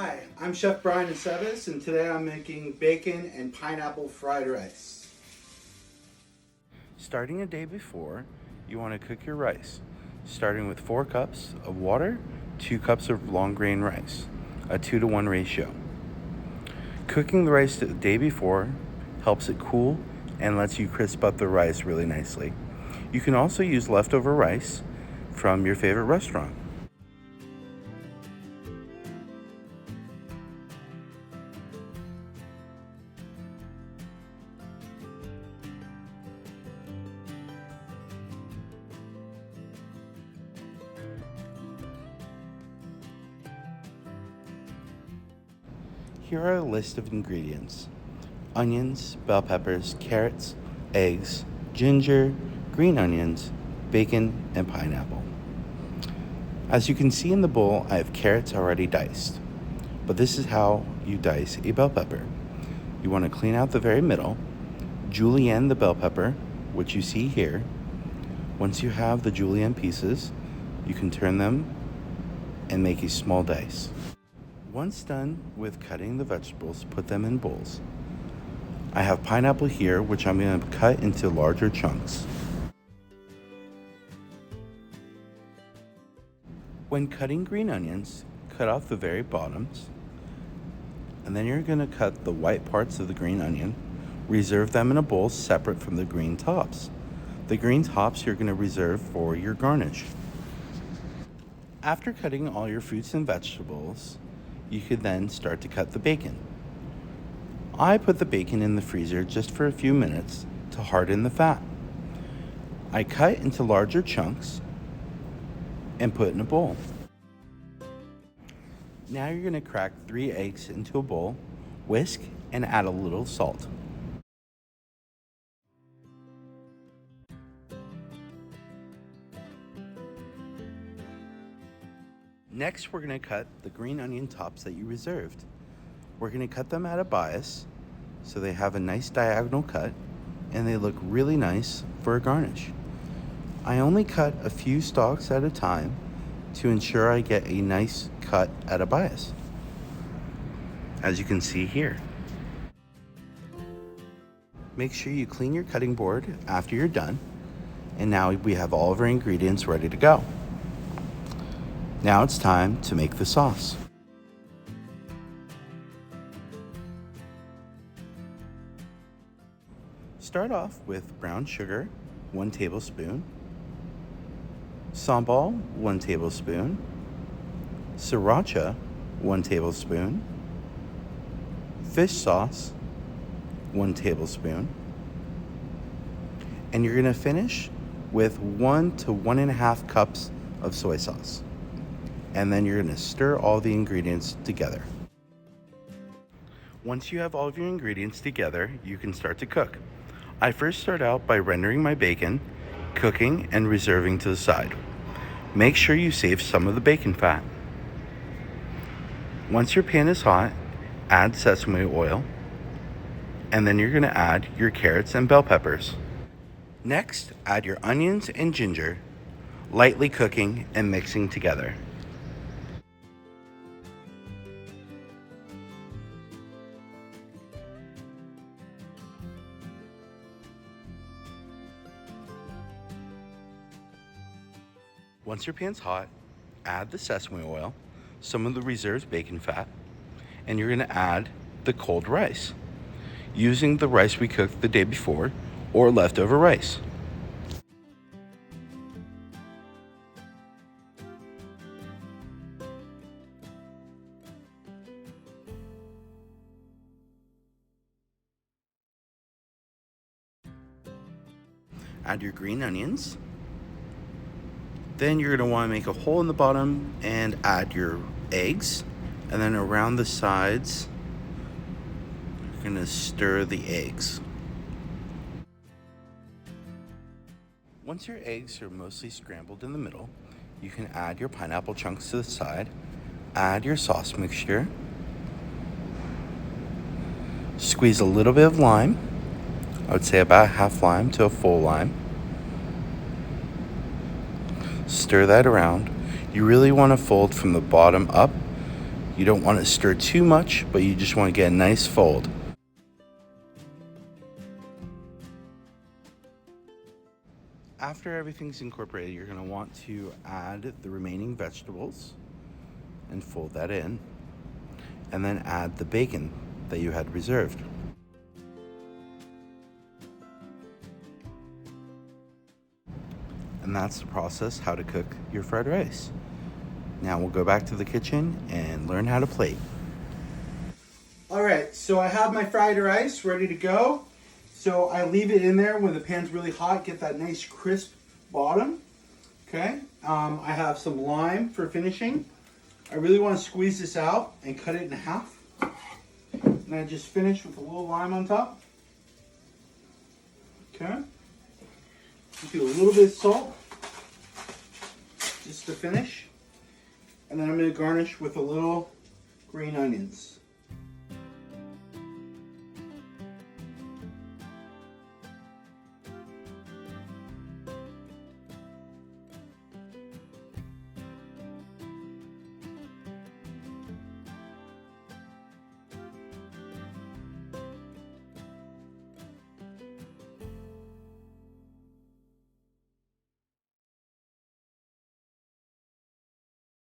Hi, I'm Chef Bryan Aceves, and today I'm making bacon and pineapple fried rice. Starting a day before, you want to cook your rice, starting with 4 cups of water, 2 cups of long grain rice, a 2-to-1 ratio. Cooking the rice the day before helps it cool and lets you crisp up the rice really nicely. You can also use leftover rice from your favorite restaurant. Here are a list of ingredients: onions, bell peppers, carrots, eggs, ginger, green onions, bacon, and pineapple. As you can see in the bowl, I have carrots already diced. But this is how you dice a bell pepper. You want to clean out the very middle, julienne the bell pepper, which you see here. Once you have the julienne pieces, you can turn them and make a small dice. Once done with cutting the vegetables, put them in bowls. I have pineapple here, which I'm going to cut into larger chunks. When cutting green onions, cut off the very bottoms, and then you're going to cut the white parts of the green onion. Reserve them in a bowl separate from the green tops. The green tops you're going to reserve for your garnish. After cutting all your fruits and vegetables, you could then start to cut the bacon. I put the bacon in the freezer just for a few minutes to harden the fat. I cut into larger chunks and put in a bowl. Now you're going to crack 3 eggs into a bowl, whisk, and add a little salt. Next, we're going to cut the green onion tops that you reserved. We're going to cut them at a bias so they have a nice diagonal cut and they look really nice for a garnish. I only cut a few stalks at a time to ensure I get a nice cut at a bias, as you can see here. Make sure you clean your cutting board after you're done, and now we have all of our ingredients ready to go. Now it's time to make the sauce. Start off with brown sugar, 1 tablespoon, sambal, 1 tablespoon, sriracha, 1 tablespoon, fish sauce, 1 tablespoon, and you're going to finish with 1 to 1.5 cups of soy sauce. And then you're going to stir all the ingredients together. Once you have all of your ingredients together, you can start to cook. I first start out by rendering my bacon, cooking, and reserving to the side. Make sure you save some of the bacon fat. Once your pan is hot, add sesame oil, and then you're going to add your carrots and bell peppers. Next, add your onions and ginger, lightly cooking and mixing together. Once your pan's hot, add the sesame oil, some of the reserved bacon fat, and you're going to add the cold rice, using the rice we cooked the day before or leftover rice. Add your green onions. Then you're going to want to make a hole in the bottom and add your eggs. And then around the sides, you're going to stir the eggs. Once your eggs are mostly scrambled in the middle, you can add your pineapple chunks to the side, add your sauce mixture, squeeze a little bit of lime. I would say about half lime to a full lime. Stir that around. You really want to fold from the bottom up. You don't want to stir too much, but you just want to get a nice fold. After everything's incorporated, you're going to want to add the remaining vegetables and fold that in, and then add the bacon that you had reserved. And that's the process how to cook your fried rice. Now we'll go back to the kitchen and learn how to plate. All right, so I have my fried rice ready to go. So I leave it in there when the pan's really hot, get that nice crisp bottom. Okay, I have some lime for finishing. I really want to squeeze this out and cut it in half. And I just finish with a little lime on top. Okay, do a little bit of salt just to finish. And then I'm going to garnish with a little green onions.